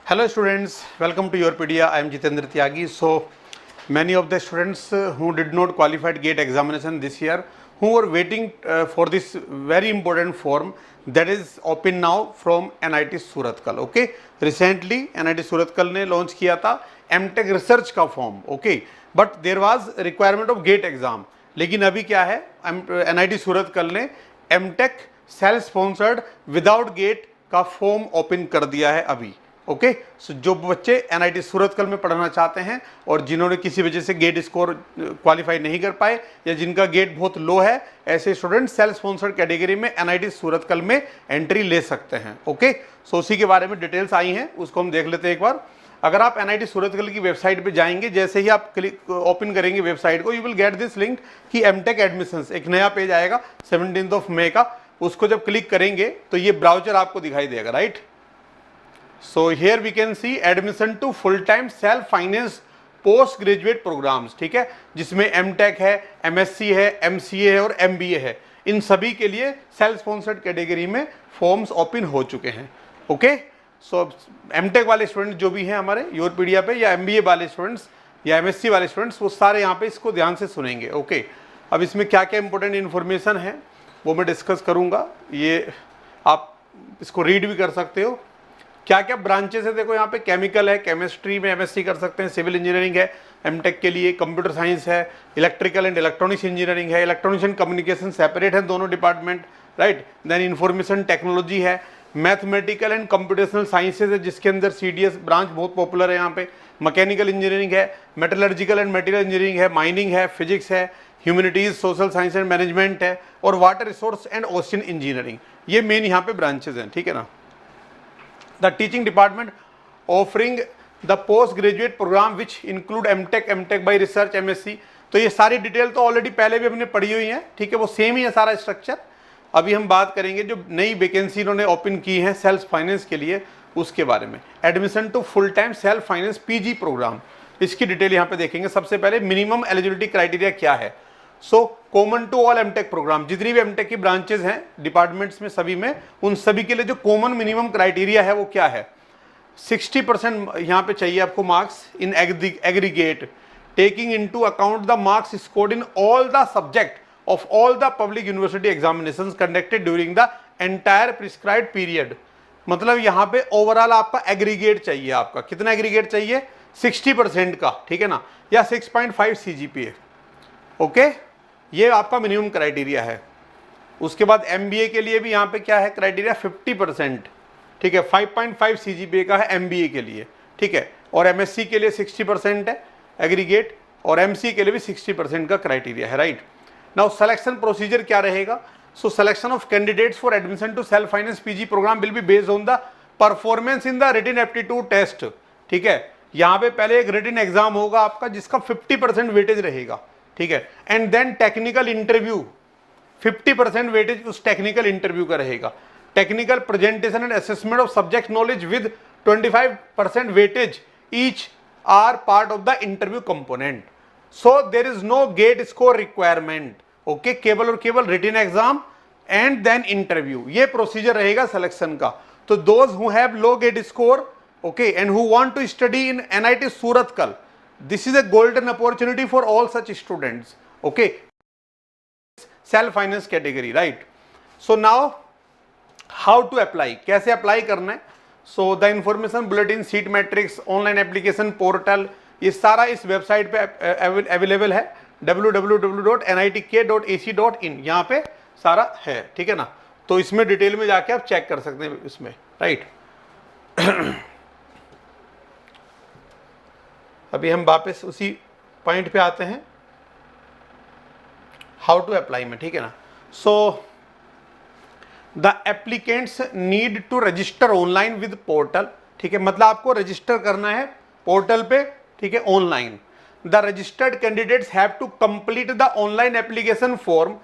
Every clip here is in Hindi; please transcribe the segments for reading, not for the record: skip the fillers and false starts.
Hello students, welcome to Yourpedia. I am Jitendra Tyagi. So many of the students who did not qualify GATE examination this year, who were waiting for this very important form that is open now from NIT Surathkal. Okay, recently NIT Surathkal ने launch किया था MTech research का form. Okay, but there was requirement of GATE exam. लेकिन अभी क्या है, NIT सूरतकल ने MTech self sponsored without GATE का फॉर्म ओपन कर दिया है अभी. ओके, सो जो बच्चे NIT सूरतकल में पढ़ना चाहते हैं और जिन्होंने किसी वजह से गेट स्कोर क्वालिफाई नहीं कर पाए या जिनका गेट बहुत लो है, ऐसे स्टूडेंट सेल्फ स्पॉन्सर्ड कैटेगरी में NIT सूरतकल में एंट्री ले सकते हैं. ओके, सो उसी के बारे में डिटेल्स आई हैं, उसको हम देख लेते हैं एक बार. अगर आप NIT सूरतकल की वेबसाइट पे जाएंगे, जैसे ही आप क्लिक ओपन करेंगे वेबसाइट को, you will get this link कि MTech एडमिशंस, एक नया पेज आएगा 17 मई का. उसको जब क्लिक करेंगे तो ये ब्राउजर आपको दिखाई देगा, right. So here we can see admission to full time self finance post graduate programmes. ठीक है, जिसमें MTech है, MSc है, MCA है और MBA है. इन सभी के लिए सेल्फ स्पॉन्सर्ड कैटेगरी में फॉर्म्स ओपन हो चुके हैं. ओके, सो MTech वाले स्टूडेंट जो भी हैं हमारे योरपीडिया पे, या MBA वाले स्टूडेंट्स या MSc वाले स्टूडेंट्स, वो सारे यहाँ पे इसको ध्यान से सुनेंगे. ओके, अब इसमें क्या क्या इंपॉर्टेंट इन्फॉर्मेशन है वो मैं डिस्कस करूँगा. ये आप इसको रीड भी कर सकते हो. क्या क्या ब्रांचेस है, देखो यहाँ पे केमिकल है, केमिस्ट्री में MSc कर सकते हैं, सिविल इंजीनियरिंग है MTech के लिए, कंप्यूटर साइंस है, इलेक्ट्रिकल एंड इलेक्ट्रॉनिक्स इंजीनियरिंग है, इलेक्ट्रॉनिक्स एंड कम्युनिकेशन सेपरेट है दोनों department, right. Then information technology है, मैथमेटिकल एंड कंप्यूटेशनल साइंसेज है जिसके अंदर CDS ब्रांच बहुत पॉपुलर है यहाँ पे, मैकेनिकल इंजीनियरिंग है, मेटलर्जिकल एंड मटेरियल इंजीनियरिंग है, माइनिंग है, फिजिक्स है, humanities, social science and management है, और water resource and ocean engineering. ये मेन यहाँ पे ब्रांचेज हैं. ठीक है ना. The teaching department offering the post graduate programme which include MTech by research, MSc. तो ये सारी डिटेल तो ऑलरेडी पहले भी हमने पढ़ी हुई है. ठीक है, वो सेम ही है सारा स्ट्रक्चर. अभी हम बात करेंगे जो नई वैकेंसी इन्होंने ओपन की है सेल्फ फाइनेंस के लिए, उसके बारे में. Admission to full time self finance PG programme, इसकी डिटेल यहाँ पे देखेंगे. सबसे पहले मिनिमम एलिजिबिलिटी क्राइटेरिया क्या है. So common to all MTech programme, जितनी भी MTech की ब्रांचेस हैं डिपार्टमेंट्स में सभी में, उन सभी के लिए जो कॉमन मिनिमम क्राइटेरिया है वो क्या है. 60% यहाँ पे चाहिए आपको marks in aggregate, taking into account the marks scored in all the subject of all the public university examinations conducted during the entire prescribed period. मतलब यहाँ पे ओवरऑल आपका एग्रीगेट चाहिए. आपका कितना एग्रीगेट चाहिए, 60% का. ठीक है ना, या 6.5 CGPA. ओके, ये आपका मिनिमम क्राइटेरिया है. उसके बाद MBA के लिए भी यहाँ पे क्या है क्राइटेरिया, 50%. ठीक है, 5.5 CGPA का है MBA के लिए. ठीक है, और MSc के लिए 60% है एग्रीगेट, और MC के लिए भी 60% का क्राइटेरिया है, राइट. नाउ सिलेक्शन प्रोसीजर क्या रहेगा. So selection of candidates for admission to self finance PG programme will be based on the performance in the written aptitude test. ठीक है, यहाँ पे पहले एक रिटन एग्जाम होगा आपका जिसका 50% वेटेज रहेगा. ठीक है, and then technical interview, 50% weightage उस टेक्निकल इंटरव्यू का रहेगा. Technical presentation and assessment of subject knowledge with 25% weightage each are part of the interview component. So there is no GATE score requirement. Okay, केवल और केवल written exam and then interview, ये प्रोसीजर रहेगा सिलेक्शन का. तो those who have low GATE score, okay, and who want to study in NIT Surathkal, this is a golden opportunity for all such students. Okay, self finance category, right. So now how to apply, कैसे अप्लाई करना है. So the information bulletin, seat matrix, online application portal, ये सारा इस वेबसाइट पे अवेलेबल है, www.nitk.ac.in. यहाँ पे सारा है. ठीक है ना, तो इसमें डिटेल में जाके आप चेक कर सकते हैं इसमें, राइट. अभी हम वापस उसी पॉइंट पे आते हैं, हाउ टू अप्लाई में. ठीक है ना. So the applicants need to register online with portal. ठीक है, मतलब आपको रजिस्टर करना है पोर्टल पे. ठीक है, online. The registered candidates have to complete the online application form.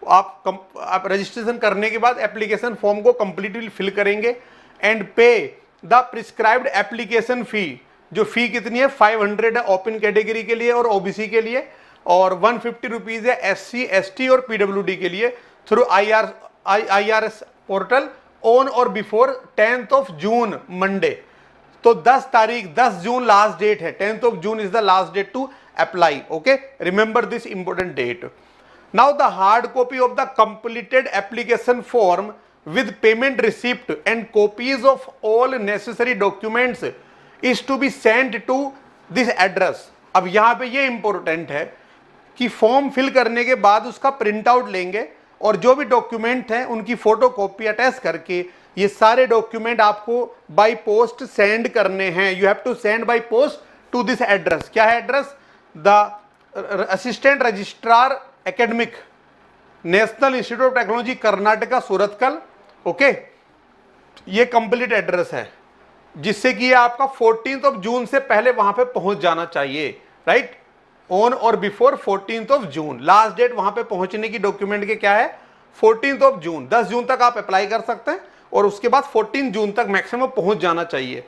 आप रजिस्ट्रेशन करने के बाद एप्लीकेशन फॉर्म को कंप्लीटली फिल करेंगे and pay the prescribed application fee. जो फी कितनी है, 500 है ओपन कैटेगरी के लिए और OBC के लिए, और 150 रुपीज है SC, ST और PWD के लिए, थ्रू IRS पोर्टल ऑन और before 10th of June Monday. तो 10 तारीख 10 जून लास्ट डेट है, 10th of June is the last date to apply. Okay, remember this important date. Now the hard copy of the completed application form with payment receipt and copies of all necessary documents is to be sent to this address. अब यहां पे ये इंपॉर्टेंट है कि फॉर्म फिल करने के बाद उसका प्रिंट आउट लेंगे और जो भी डॉक्यूमेंट हैं उनकी फोटो कॉपी अटैच करके ये सारे डॉक्यूमेंट आपको बाय पोस्ट सेंड करने हैं. You have to send by post to this address. क्या है address? The assistant registrar academic, national institute of technology Karnataka, Surathkal. Okay, ये कंप्लीट एड्रेस है जिससे कि आपका 14th of June से पहले वहां पे पहुंच जाना चाहिए. राइट, ऑन और before 14th of June. Last date वहां पे पहुंचने की डॉक्यूमेंट के क्या है? 14th of June. 10 जून तक आप अप्लाई कर सकते हैं और उसके बाद 14 जून तक मैक्सिमम पहुंच जाना चाहिए.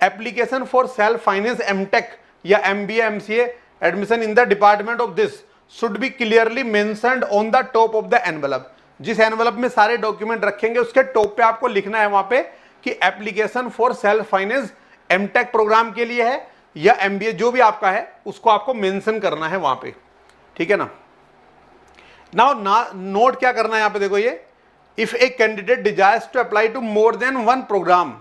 Application for self finance MTech या MBA MCA admission in the department of this should be clearly mentioned on the top of the envelope. जिस एनवलप में सारे डॉक्यूमेंट रखेंगे उसके टॉप पे आपको लिखना है वहां पे कि application for self finance MTech programme के लिए है या MBA जो भी आपका है उसको आपको मेंशन करना है वहां पे. ठीक है ना. नाउ नोट क्या करना है यहां पे देखो, ये if a candidate desires to apply to more than one programme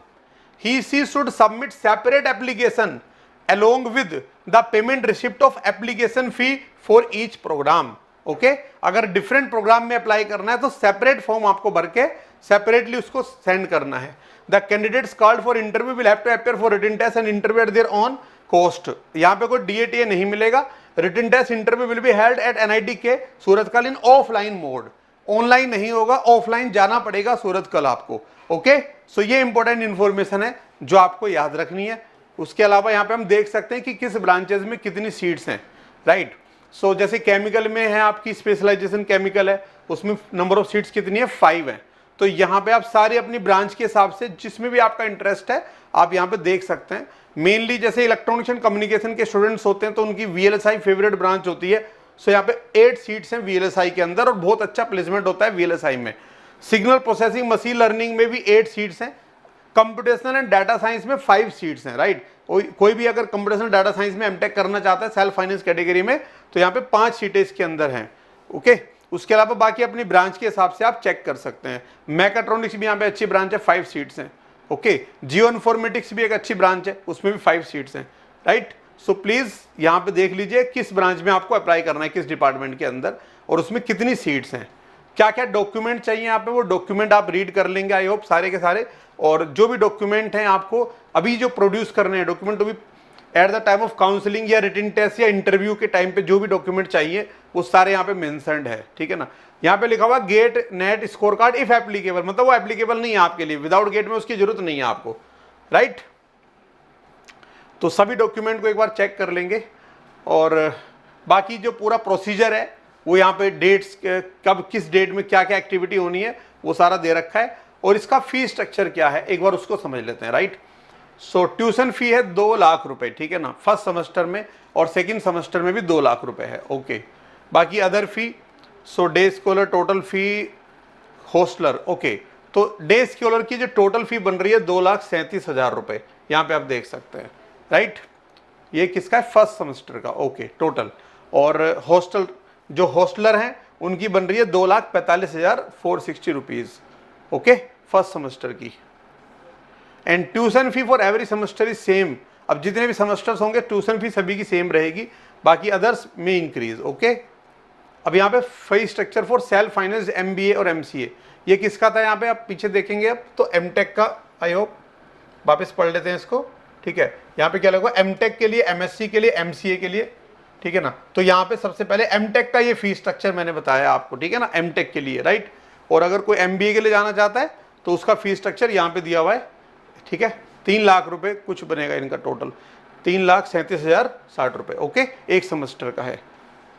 he she should submit separate application along with the payment receipt of application fee for each program. Okay, अगर डिफरेंट प्रोग्राम में अप्लाई करना है तो सेपरेट फॉर्म आपको भर के सेपरेटली उसको सेंड करना है. The candidates called for interview will have to appear for written test and interview at their own cost. यहाँ पे कोई DATA नहीं मिलेगा. Written test interview will be held at NIT के Surathkal in offline mode. Online नहीं होगा, ऑफलाइन जाना पड़ेगा सूरतकल आपको. ओके, सो ये इंपॉर्टेंट इंफॉर्मेशन है जो आपको याद रखनी है. उसके अलावा यहाँ पे हम देख सकते हैं कि किस ब्रांचेज में कितनी सीट्स हैं. राइट, सो जैसे केमिकल में है आपकी स्पेशलाइजेशन केमिकल है, उसमें नंबर ऑफ सीट्स कितनी है? 5 है. तो यहाँ पे आप सारी अपनी ब्रांच के हिसाब से जिसमें भी आपका इंटरेस्ट है आप यहाँ पे देख सकते हैं. मेनली जैसे इलेक्ट्रॉनिक्स एंड कम्युनिकेशन के स्टूडेंट्स होते हैं तो उनकी VLSI फेवरेट ब्रांच होती है. सो यहाँ पे 8 सीट्स हैं VLSI के अंदर और बहुत अच्छा प्लेसमेंट होता है VLSI में. सिग्नल प्रोसेसिंग मशीन लर्निंग में भी 8 सीट्स हैं. कंप्यूटेशनल एंड डाटा साइंस में 5 सीट्स हैं. राइट, कोई भी अगर कंप्यूटेशनल डाटा साइंस में एमटेक करना चाहता है सेल्फ फाइनेंस कैटेगरी में तो यहाँ पे 5 सीटें इसके अंदर हैं. ओके, उसके अलावा बाकी अपनी ब्रांच के हिसाब से आप चेक कर सकते हैं. मैकाट्रॉनिक्स भी यहाँ पे अच्छी ब्रांच है, 5 सीट्स हैं. ओके, जियो इन्फॉर्मेटिक्स भी एक अच्छी ब्रांच है, उसमें भी 5 सीट्स हैं. राइट, सो प्लीज यहाँ पे देख लीजिए किस ब्रांच में आपको अप्लाई करना है, किस डिपार्टमेंट के अंदर और उसमें कितनी सीट्स हैं. क्या क्या डॉक्यूमेंट चाहिए यहाँ पे वो डॉक्यूमेंट आप रीड कर लेंगे आई होप सारे के सारे. और जो भी डॉक्यूमेंट हैं आपको अभी जो प्रोड्यूस करने हैं डॉक्यूमेंट तो भी at the time of counselling या रिटन टेस्ट या इंटरव्यू के टाइम पे जो भी डॉक्यूमेंट चाहिए वो सारे यहाँ पे मेंशन्ड है. ठीक है ना. यहाँ पे लिखा हुआ GATE NET score card if applicable, मतलब वो एप्लीकेबल नहीं है आपके लिए, विदाउट गेट में उसकी जरूरत नहीं है आपको. राइट, तो सभी डॉक्यूमेंट को एक बार चेक कर लेंगे और बाकी जो पूरा प्रोसीजर है वो यहाँ पे डेट्स कब किस डेट में क्या क्या एक्टिविटी होनी है वो सारा दे रखा है. और इसका फी स्ट्रक्चर क्या है एक बार उसको समझ लेते हैं. राइट, सो ट्यूशन फी है 2 लाख रुपए. ठीक है ना, फर्स्ट सेमेस्टर में और सेकंड सेमेस्टर में भी 2 लाख रुपए है. ओके, बाकी other fee, so day scholar total fee hosteller. Okay, तो डे स्कॉलर की जो टोटल फी बन रही है 2,37,000 रुपए यहाँ पे आप देख सकते हैं. राइट, ये किसका है? फर्स्ट सेमेस्टर का. Okay, total. और हॉस्टल जो हॉस्टलर हैं उनकी बन रही है 2,45,460 रुपीज़. ओके, फर्स्ट सेमेस्टर की. And tuition fee for every semester is same. अब जितने भी सेमेस्टर्स होंगे ट्यूशन फी सभी की सेम रहेगी, बाकी अदर्स में इंक्रीज. ओके, अब यहाँ पे fee structure for self finance MBA और MCA ये किसका था यहाँ पे आप पीछे देखेंगे अब तो एमटेक का. आई होप वापस पढ़ लेते हैं इसको. ठीक है, यहाँ पे क्या लगा एमटेक के लिए, MSc के लिए, MCA के लिए. ठीक है ना, तो यहाँ पे सबसे पहले एमटेक का ये फी स्ट्रक्चर मैंने बताया आपको. ठीक है ना, एमटेक के लिए. राइट, और अगर कोई MBA के लिए जाना चाहता है तो उसका फी स्ट्रक्चर यहाँ पे दिया हुआ है. ठीक है, 3 लाख रुपए कुछ बनेगा इनका टोटल, 3,37,060 रुपए. ओके, एक सेमेस्टर का है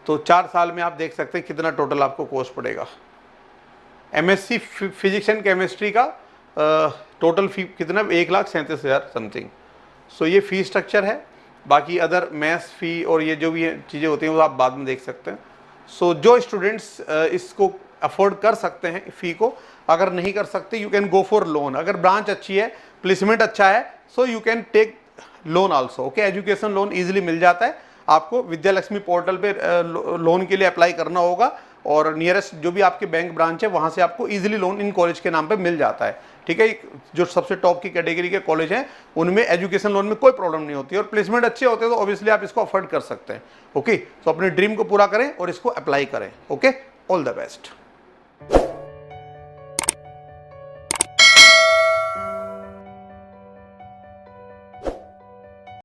तो 4 साल में आप देख सकते हैं कितना टोटल आपको कोर्स पड़ेगा. MSc फिजिक्स एंड केमिस्ट्री का टोटल फी कितना? 1,37,000 समथिंग. सो ये फी स्ट्रक्चर है. बाकी अदर मैथ्स फी और ये जो भी चीज़ें होती हैं वो आप बाद में देख सकते हैं. सो जो स्टूडेंट्स इसको अफोर्ड कर सकते हैं फ़ी को, अगर नहीं कर सकते you can go for loan. अगर ब्रांच अच्छी है, प्लेसमेंट अच्छा है, so you can take loan also. Okay, education loan easily मिल जाता है आपको। विद्या लक्ष्मी पोर्टल पे लोन के लिए अप्लाई करना होगा और नियरेस्ट जो भी आपके बैंक ब्रांच है वहाँ से आपको इजीली लोन इन कॉलेज के नाम पे मिल जाता है। ठीक है, जो सबसे टॉप की कैटेगरी के कॉलेज हैं उनमें एजुकेशन लोन में कोई प्रॉब्लम नहीं होती है और प्लेसमेंट अच्छे होते हैं तो ऑब्वियसली आप इसको अफोर्ड कर सकते हैं। ओके, तो अपने ड्रीम को पूरा करें और इसको अप्लाई करें। Okay, all the best.